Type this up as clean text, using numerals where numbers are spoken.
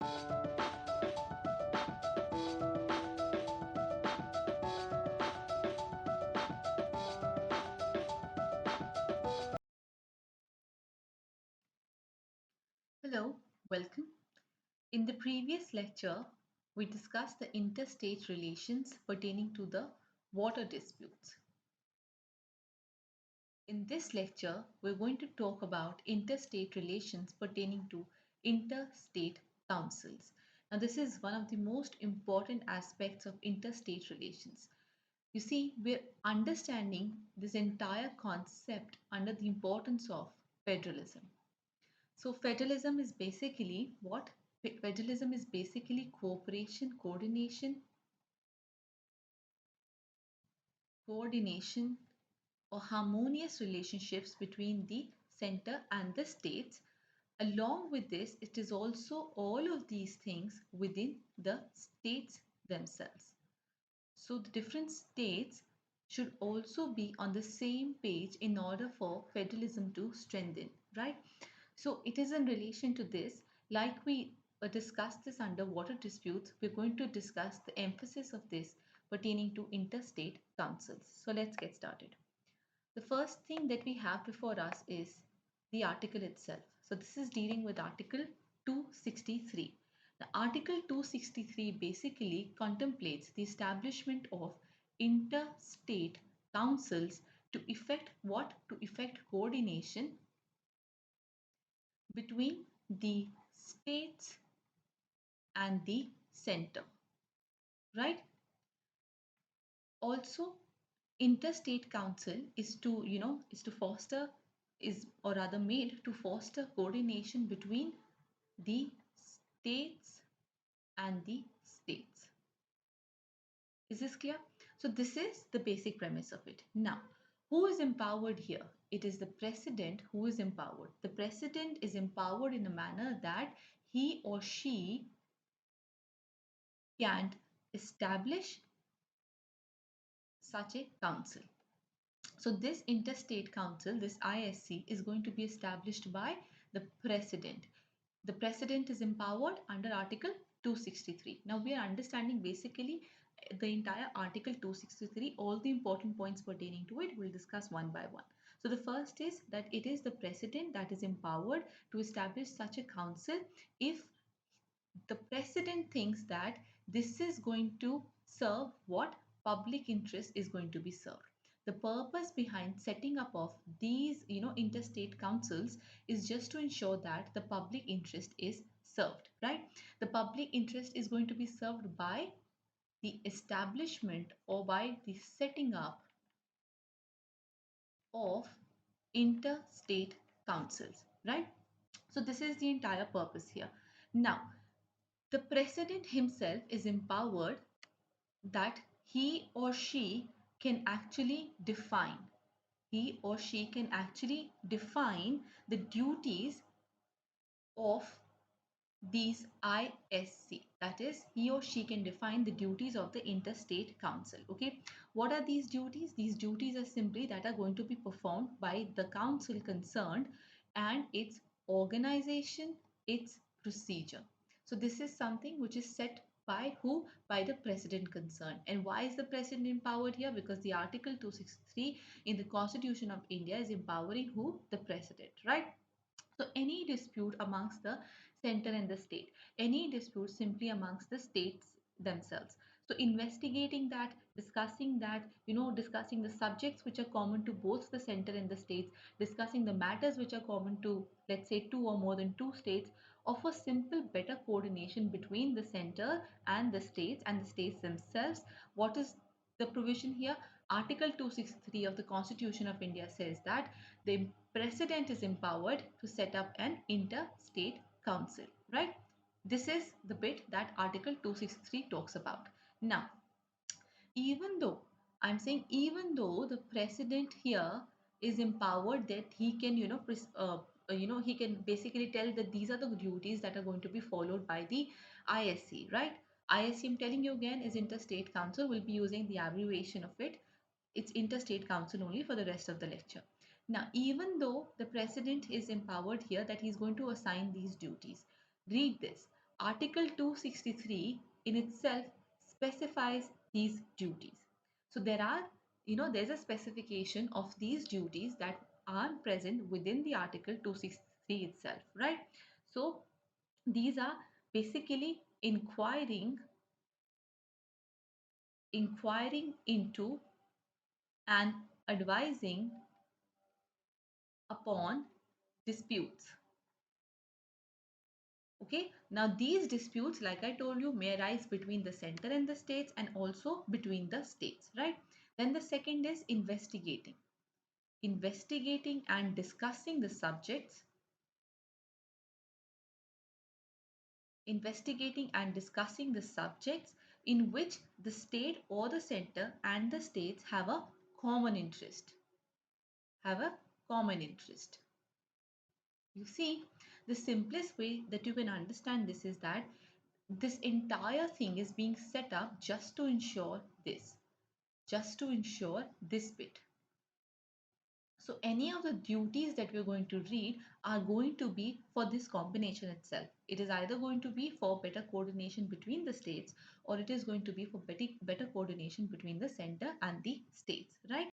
Hello, welcome. In the previous lecture, we discussed the interstate relations pertaining to the water disputes. In this lecture, we're going to talk about interstate relations pertaining to interstate councils. Now, this is one of the most important aspects of interstate relations. You see, we're understanding this entire concept under the importance of federalism. So federalism is basically what? Federalism is basically cooperation, coordination or harmonious relationships between the center and the states. Along with this, it is also all of these things within the states themselves. So the different states should also be on the same page in order for federalism to strengthen, right? So it is in relation to this, like we discussed this under water disputes, we're going to discuss the emphasis of this pertaining to interstate councils. So let's get started. The first thing that we have before us is the article itself. So this is dealing with Article 263. The Article 263 basically contemplates the establishment of interstate councils to effect what? To effect coordination between the states and the center, right? Also, interstate council is to is to foster is or rather made to foster coordination between the states and the states. Is this clear? So this is the basic premise of it. Now, who is empowered here? It is the president who is empowered. The president is empowered in a manner that he or she can establish such a council. So this interstate council, this ISC, is going to be established by the president. The president is empowered under Article 263. Now we are understanding basically the entire Article 263, all the important points pertaining to it, we'll discuss one by one. So the first is that it is the president that is empowered to establish such a council if the president thinks that this is going to serve what public interest is going to be served. The purpose behind setting up of these interstate councils is just to ensure that the public interest is served, right? The public interest is going to be served by the establishment or by the setting up of interstate councils, right? So this is the entire purpose here. Now, the president himself is empowered that he or she can actually define the duties of these ISC. That is, he or she can define the duties of the interstate council. Okay, what are these duties? These duties are simply that are going to be performed by the council concerned, and its organization, its procedure. So this is something which is set by who? By the president concerned. And why is the president empowered here? Because the Article 263 in the Constitution of India is empowering who? The president, right? So any dispute amongst the center and the state, any dispute simply amongst the states themselves. So investigating that, discussing that, discussing the subjects which are common to both the center and the states, discussing the matters which are common to, let's say, two or more than two states, offer simple better coordination between the center and the states themselves. What is the provision here? Article 263 of the Constitution of India says that the president is empowered to set up an interstate council, right? This is the bit that Article 263 talks about. Now, even though I'm saying, even though the president here is empowered that he can, he can basically tell that these are the duties that are going to be followed by the ISC, right? ISC, I'm telling you again, is Interstate Council. We'll be using the abbreviation of it. It's Interstate Council only for the rest of the lecture. Now, even though the president is empowered here that he's going to assign these duties, read this. Article 263 in itself specifies these duties. So there are, there's a specification of these duties that are present within the Article 263 itself, right? So these are basically inquiring into and advising upon disputes. Okay, now these disputes, like I told you, may arise between the center and the states and also between the states, right? Then the second is investigating and discussing the subjects, in which the state or the center and the states common interest, have a common interest. You see, the simplest way that you can understand this is that this entire thing is being set up just to ensure this bit. So any of the duties that we're going to read are going to be for this combination itself. It is either going to be for better coordination between the states, or it is going to be for better coordination between the center and the states, right?